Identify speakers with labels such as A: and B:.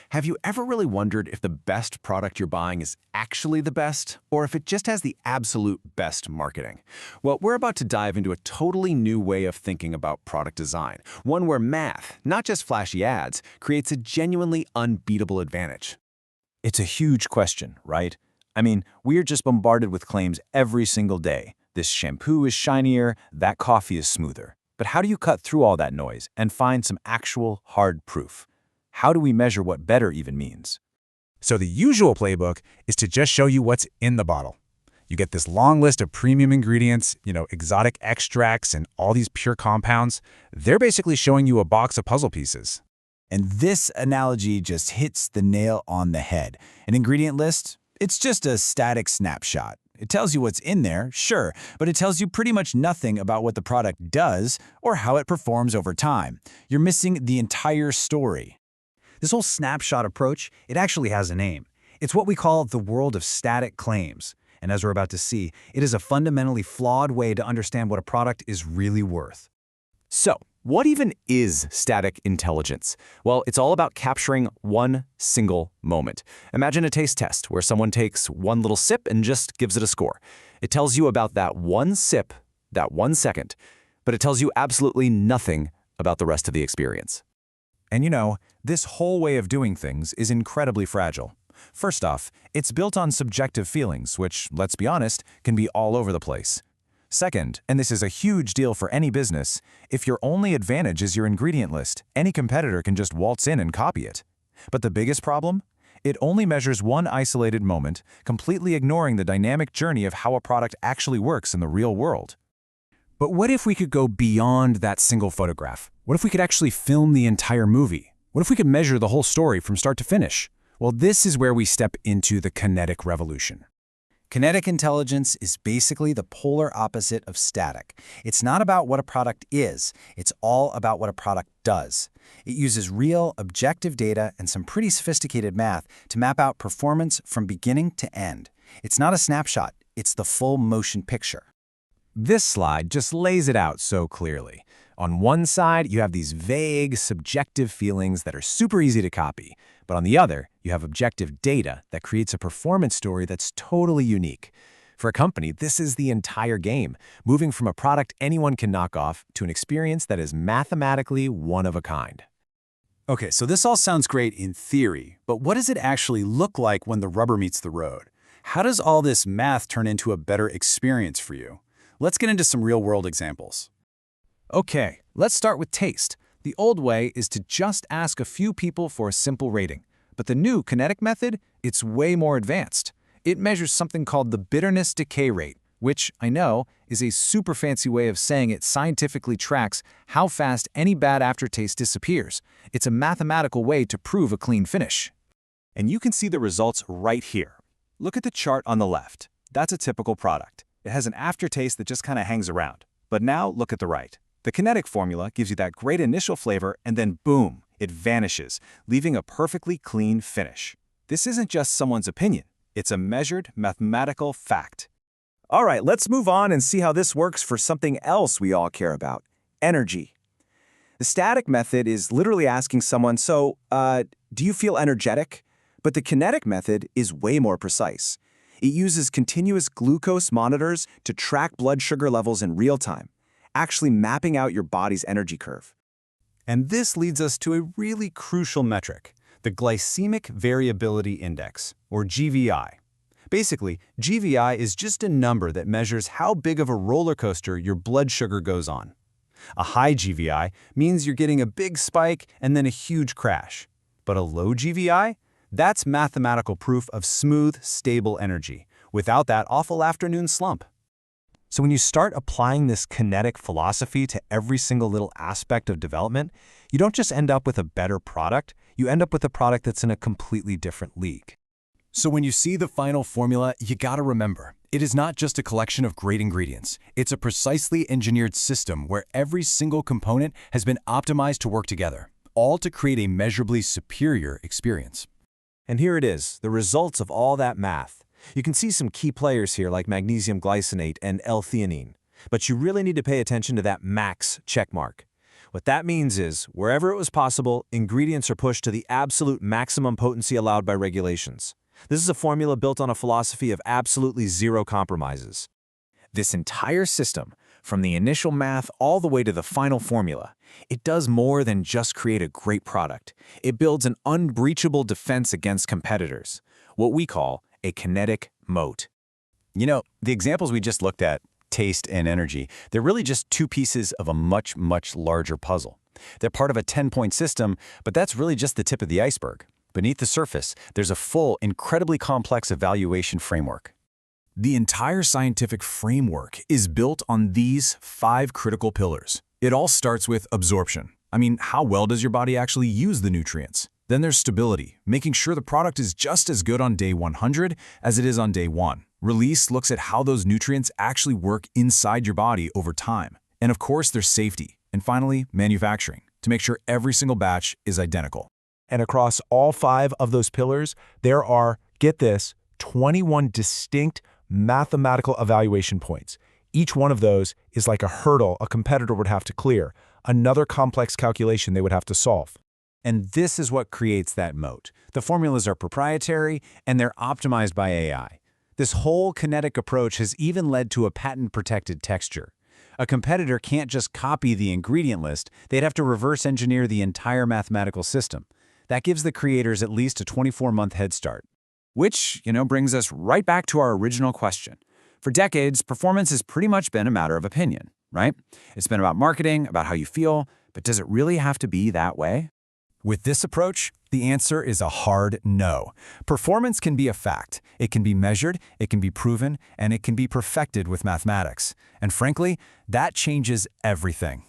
A: Have you ever really wondered if the best product you're buying is actually the best, or if it just has the absolute best marketing? Well, we're about to dive into a totally new way of thinking about product design, one where math, not just flashy ads, creates a genuinely unbeatable advantage.
B: It's a huge question, right? I mean, we're just bombarded with claims every single day. This shampoo is shinier, that coffee is smoother. But how do you cut through all that noise and find some actual hard proof? How do we measure what better even means?
C: So the usual playbook is to just show you what's in the bottle. You get this long list of premium ingredients, exotic extracts and all these pure compounds. They're basically showing you a box of puzzle pieces.
B: And this analogy just hits the nail on the head. An ingredient list? It's just a static snapshot. It tells you what's in there, sure, but it tells you pretty much nothing about what the product does or how it performs over time. You're missing the entire story.
D: This whole snapshot approach, it actually has a name. It's what we call the world of static claims. And as we're about to see, it is a fundamentally flawed way to understand what a product is really worth.
A: So, what even is static intelligence? Well, it's all about capturing one single moment. Imagine a taste test where someone takes one little sip and just gives it a score. It tells you about that one sip, that 1 second, but it tells you absolutely nothing about the rest of the experience.
B: And this whole way of doing things is incredibly fragile. First off, it's built on subjective feelings, which, let's be honest, can be all over the place. Second, and this is a huge deal for any business, if your only advantage is your ingredient list, any competitor can just waltz in and copy it. But the biggest problem? It only measures one isolated moment, completely ignoring the dynamic journey of how a product actually works in the real world.
C: But what if we could go beyond that single photograph? What if we could actually film the entire movie? What if we could measure the whole story from start to finish? Well, this is where we step into the kinetic revolution.
D: Kinetic intelligence is basically the polar opposite of static. It's not about what a product is, it's all about what a product does. It uses real, objective data and some pretty sophisticated math to map out performance from beginning to end. It's not a snapshot, it's the full motion picture.
C: This slide just lays it out so clearly. On one side, you have these vague, subjective feelings that are super easy to copy. But on the other, you have objective data that creates a performance story that's totally unique. For a company, this is the entire game, moving from a product anyone can knock off to an experience that is mathematically one of a kind.
D: Okay, so this all sounds great in theory, but what does it actually look like when the rubber meets the road? How does all this math turn into a better experience for you? Let's get into some real-world examples.
C: Okay, let's start with taste. The old way is to just ask a few people for a simple rating. But the new kinetic method, it's way more advanced. It measures something called the bitterness decay rate, which, I know, is a super fancy way of saying it scientifically tracks how fast any bad aftertaste disappears. It's a mathematical way to prove a clean finish.
B: And you can see the results right here. Look at the chart on the left. That's a typical product. It has an aftertaste that just kind of hangs around. But now look at the right. The kinetic formula gives you that great initial flavor and then boom, it vanishes, leaving a perfectly clean finish. This isn't just someone's opinion. It's a measured mathematical fact. All right, let's move on and see how this works for something else we all care about, energy. The static method is literally asking someone, do you feel energetic? But the kinetic method is way more precise. It uses continuous glucose monitors to track blood sugar levels in real time, actually mapping out your body's energy curve. And this leads us to a really crucial metric, the Glycemic Variability Index, or GVI. Basically, GVI is just a number that measures how big of a roller coaster your blood sugar goes on. A high GVI means you're getting a big spike and then a huge crash. But a low GVI? That's mathematical proof of smooth, stable energy, without that awful afternoon slump. So when you start applying this kinetic philosophy to every single little aspect of development, you don't just end up with a better product, you end up with a product that's in a completely different league.
C: So when you see the final formula, you gotta remember, it is not just a collection of great ingredients. It's a precisely engineered system where every single component has been optimized to work together, all to create a measurably superior experience.
B: And here it is, the results of all that math. You can see some key players here like magnesium glycinate and L-theanine. But you really need to pay attention to that max checkmark. What that means is, wherever it was possible, ingredients are pushed to the absolute maximum potency allowed by regulations. This is a formula built on a philosophy of absolutely zero compromises.
C: This entire system, from the initial math all the way to the final formula, it does more than just create a great product. It builds an unbreachable defense against competitors, what we call a kinetic moat.
A: You know, the examples we just looked at, taste and energy, they're really just two pieces of a much, much larger puzzle. They're part of a 10-point system, but that's really just the tip of the iceberg. Beneath the surface, there's a full, incredibly complex evaluation framework.
C: The entire scientific framework is built on these 5 critical pillars. It all starts with absorption. I mean, how well does your body actually use the nutrients? Then there's stability, making sure the product is just as good on day 100 as it is on day 1. Release looks at how those nutrients actually work inside your body over time. And of course, there's safety. And finally, manufacturing, to make sure every single batch is identical.
E: And across all 5 of those pillars, there are, get this, 21 distinct mathematical evaluation points. Each one of those is like a hurdle a competitor would have to clear, another complex calculation they would have to solve.
C: And this is what creates that moat. The formulas are proprietary, and they're optimized by AI. This whole kinetic approach has even led to a patent-protected texture. A competitor can't just copy the ingredient list, they'd have to reverse engineer the entire mathematical system. That gives the creators at least a 24-month head start. Which, brings us right back to our original question. For decades, performance has pretty much been a matter of opinion, right? It's been about marketing, about how you feel, but does it really have to be that way?
D: With this approach, the answer is a hard no. Performance can be a fact. It can be measured, it can be proven, and it can be perfected with mathematics. And frankly, that changes everything.